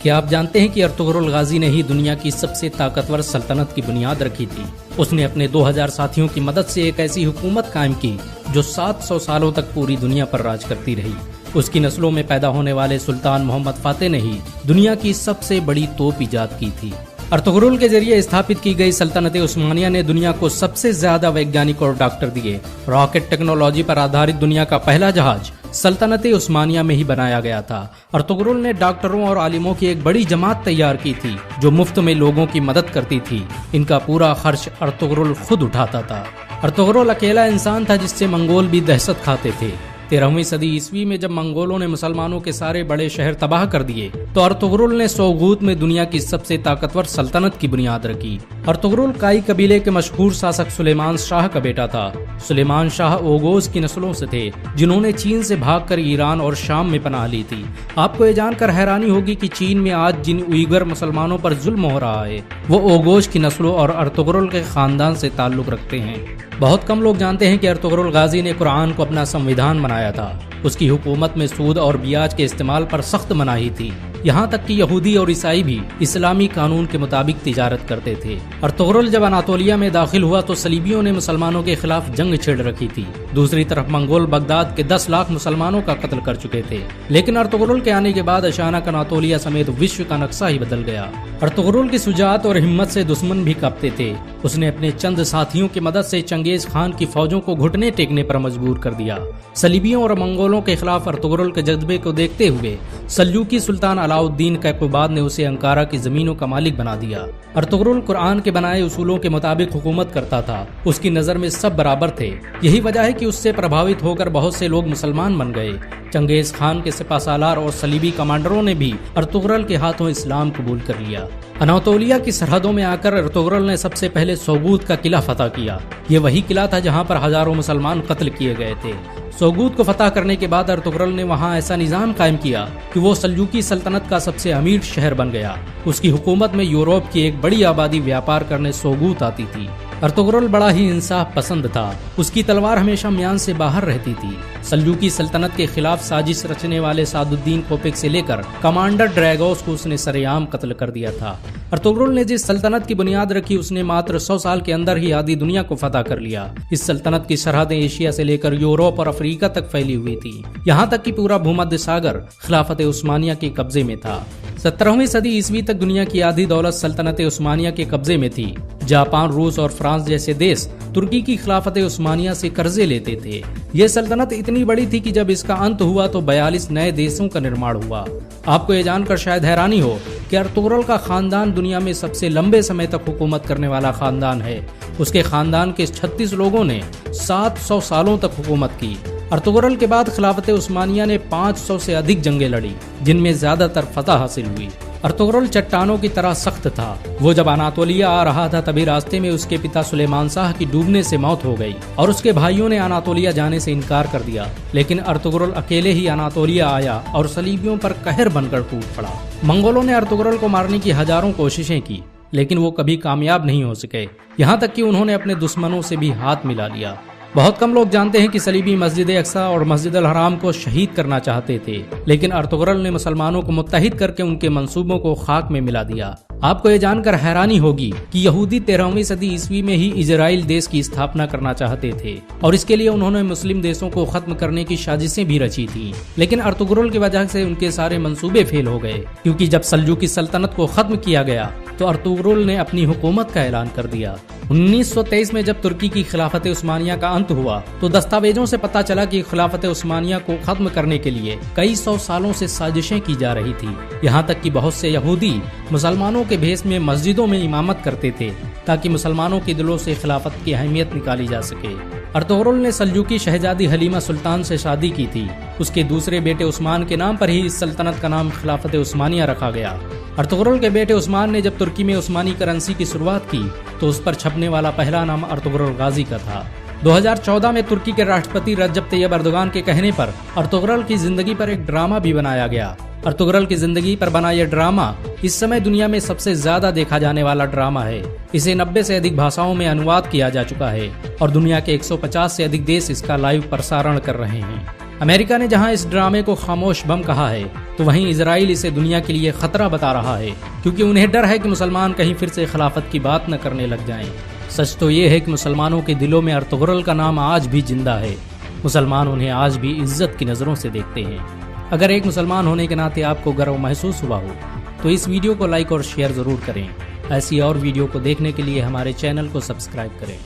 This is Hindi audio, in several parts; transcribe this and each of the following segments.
क्या आप जानते हैं कि अर्तुगरुल गाजी ने ही दुनिया की सबसे ताकतवर सल्तनत की बुनियाद रखी थी। उसने अपने 2000 साथियों की मदद से एक ऐसी हुकूमत कायम की जो 700 सालों तक पूरी दुनिया पर राज करती रही। उसकी नस्लों में पैदा होने वाले सुल्तान मोहम्मद फातेह ने ही दुनिया की सबसे बड़ी तोप ईजाद की थी। अर्तुगरुल के जरिए स्थापित की गई सल्तनत उस्मानिया ने दुनिया को सबसे ज्यादा वैज्ञानिक और डॉक्टर दिए। रॉकेट टेक्नोलॉजी पर आधारित दुनिया का पहला जहाज सल्तनत उस्मानिया में ही बनाया गया था। अर्तुगरुल ने डॉक्टरों और आलिमों की एक बड़ी जमात तैयार की थी जो मुफ्त में लोगों की मदद करती थी। इनका पूरा खर्च अर्तुगरुल खुद उठाता था। अर्तुगरुल अकेला इंसान था जिससे मंगोल भी दहशत खाते थे। 13वीं सदी ईस्वी में जब मंगोलों ने मुसलमानों के सारे बड़े शहर तबाह कर दिए तो अर्तुगरुल ने सोगूत में दुनिया की सबसे ताकतवर सल्तनत की बुनियाद रखी। अर्तुगरुल काई कबीले के मशहूर शासक सुलेमान शाह का बेटा था। सुलेमान शाह ओगोज की नस्लों से थे जिन्होंने चीन से भागकर ईरान और शाम में पनाह ली थी। आपको ये जानकर हैरानी होगी कि चीन में आज जिन उइगर मुसलमानों पर जुल्म हो रहा है वो ओगोज की नस्लों और अर्तुगरुल के खानदान से ताल्लुक रखते हैं। बहुत कम लोग जानते हैं कि अर्तुगरुल गाजी ने कुरान को अपना संविधान बनाया था। उसकी हुकूमत में सूद और ब्याज के इस्तेमाल पर सख्त मनाही थी। यहाँ तक कि यहूदी और ईसाई भी इस्लामी कानून के मुताबिक तिजारत करते थे। अर्तुगरुल जब अनातोलिया में दाखिल हुआ तो सलीबियों ने मुसलमानों के खिलाफ जंग छेड़ रखी थी। दूसरी तरफ मंगोल बगदाद के 10 लाख मुसलमानों का कत्ल कर चुके थे। लेकिन अर्तुगरुल के आने के बाद अचानक अनातोलिया समेत विश्व का नक्शा ही बदल गया। अर्तुगरुल की शुजाअत और हिम्मत से दुश्मन भी कांपते थे। उसने अपने चंद साथियों की मदद से चंगेज खान की फौजों को घुटने टेकने पर मजबूर कर दिया। सलीबियों और मंगोलों के खिलाफ अर्तुगरुल के जज्बे को देखते हुए सल्जूकी सुल्तान अलाउद्दीन कैकुबाद ने उसे अंकारा की जमीनों का मालिक बना दिया। अर्तुगरुल कुरान के बनाए उसूलों के मुताबिक हुकूमत करता था। उसकी नजर में सब बराबर थे। यही वजह है कि उससे प्रभावित होकर बहुत से लोग मुसलमान बन गए। चंगेज खान के सिपाहसालार और सलीबी कमांडरों ने भी अर्तुगरुल के हाथों इस्लाम कबूल कर लिया। अनातोलिया की सरहदों में आकर अर्तुगरुल ने सबसे पहले सोगूत का किला फतह किया। ये वही किला था जहाँ पर हजारों मुसलमान कत्ल किए गए थे। सोगूत को फतह करने के बाद अर्तुगरुल ने वहाँ ऐसा निजाम कायम किया कि वो सल्जूकी सल्तनत का सबसे अमीर शहर बन गया। उसकी हुकूमत में यूरोप की एक बड़ी आबादी व्यापार करने सोगूत आती थी। अर्तुगरुल बड़ा ही इंसाफ पसंद था। उसकी तलवार हमेशा म्यान से बाहर रहती थी। सल्जूकी सल्तनत के खिलाफ साजिश रचने वाले सादुद्दीन कोपेक से लेकर कमांडर ड्रैगोस को उसने सरेआम कत्ल कर दिया था। अर्तुगरुल ने जिस सल्तनत की बुनियाद रखी उसने मात्र 100 साल के अंदर ही आधी दुनिया को फतह कर लिया। इस सल्तनत की सरहदें एशिया से लेकर यूरोप और अफ्रीका तक फैली हुई थी। यहाँ तक कि पूरा भूमध्य सागर खिलाफत उस्मानिया के कब्जे में था। 17वीं सदी ईस्वी तक दुनिया की आधी दौलत सल्तनत उस्मानिया के कब्जे में थी। जापान, रूस और फ्रांस जैसे देश तुर्की की खिलाफत उस्मानिया से कर्जे लेते थे। यह सल्तनत इतनी बड़ी थी कि जब इसका अंत हुआ तो 42 नए देशों का निर्माण हुआ। आपको ये जानकर शायद हैरानी हो कि अर्तुगरुल का खानदान दुनिया में सबसे लंबे समय तक हुकूमत करने वाला खानदान है। उसके खानदान के 36 लोगों ने 700 सालों तक हुकूमत की। अर्तुगरुल के बाद खिलाफत उस्मानिया ने 500 से अधिक जंगें लड़ी जिनमें ज्यादातर फतह हासिल हुई। अर्तुगरुल चट्टानों की तरह सख्त था। वो जब अनातोलिया आ रहा था तभी रास्ते में उसके पिता सुलेमान शाह की डूबने से मौत हो गई और उसके भाइयों ने अनातोलिया जाने से इनकार कर दिया। लेकिन अर्तुगरुल अकेले ही अनातोलिया आया और सलीबियों पर कहर बनकर टूट पड़ा। मंगोलों ने अर्तुगरुल को मारने की हजारों कोशिशें की लेकिन वो कभी कामयाब नहीं हो सके। यहाँ तक कि उन्होंने अपने दुश्मनों से भी हाथ मिला लिया। बहुत कम लोग जानते हैं कि सलीबी मस्जिद अक्सा और मस्जिद अल हराम को शहीद करना चाहते थे लेकिन अर्तुगरुल ने मुसलमानों को मुत्तहिद करके उनके मंसूबों को खाक में मिला दिया। आपको ये जानकर हैरानी होगी कि यहूदी 13वीं सदी ईस्वी में ही इजराइल देश की स्थापना करना चाहते थे और इसके लिए उन्होंने मुस्लिम देशों को खत्म करने की साजिशें भी रची थी। लेकिन अर्तुगरुल की वजह से उनके सारे मंसूबे फेल हो गए क्योंकि जब सल्जूकी सल्तनत को खत्म किया गया तो अर्तुगरुल ने अपनी हुकूमत का ऐलान कर दिया। 1923 में जब तुर्की की खिलाफत उस्मानिया का अंत हुआ तो दस्तावेजों से पता चला कि खिलाफत उस्मानिया को खत्म करने के लिए कई 100 सालों से साजिशें की जा रही थी। यहाँ तक कि बहुत से यहूदी मुसलमानों के भेष में मस्जिदों में इमामत करते थे ताकि मुसलमानों के दिलों से खिलाफत की अहमियत निकाली जा सके। अर्तुगरुल ने सल्जूकी शहजादी हलीमा सुल्तान से शादी की थी। उसके दूसरे बेटे उस्मान के नाम पर ही इस सल्तनत का नाम खिलाफत उस्मानिया रखा गया। अर्तुगरुल के बेटे उस्मान ने जब तुर्की में उस्मानी करेंसी की शुरुआत की तो उस पर छपने वाला पहला नाम अर्तुगरुल गाजी का था। 2014 में तुर्की के राष्ट्रपति रजब तैयब अर्दोगान के कहने पर अर्तुगरुल की जिंदगी पर एक ड्रामा भी बनाया गया। अर्तुगरुल की जिंदगी पर बना यह ड्रामा इस समय दुनिया में सबसे ज्यादा देखा जाने वाला ड्रामा है। इसे 90 से अधिक भाषाओं में अनुवाद किया जा चुका है और दुनिया के 150 से अधिक देश इसका लाइव प्रसारण कर रहे हैं। अमेरिका ने जहां इस ड्रामे को खामोश बम कहा है, तो वहीं इजराइल इसे दुनिया के लिए खतरा बता रहा है, क्योंकि उन्हें डर है कि मुसलमान कहीं फिर से खिलाफत की बात न करने लग जाएं। सच तो ये है कि मुसलमानों के दिलों में अर्तुगरुल का नाम आज भी जिंदा है। मुसलमान उन्हें आज भी इज्जत की नजरों से देखते हैं। अगर एक मुसलमान होने के नाते आपको गर्व महसूस हुआ हो तो इस वीडियो को लाइक और शेयर जरूर करें। ऐसी और वीडियो को देखने के लिए हमारे चैनल को सब्सक्राइब करें,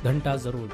घंटा जरूर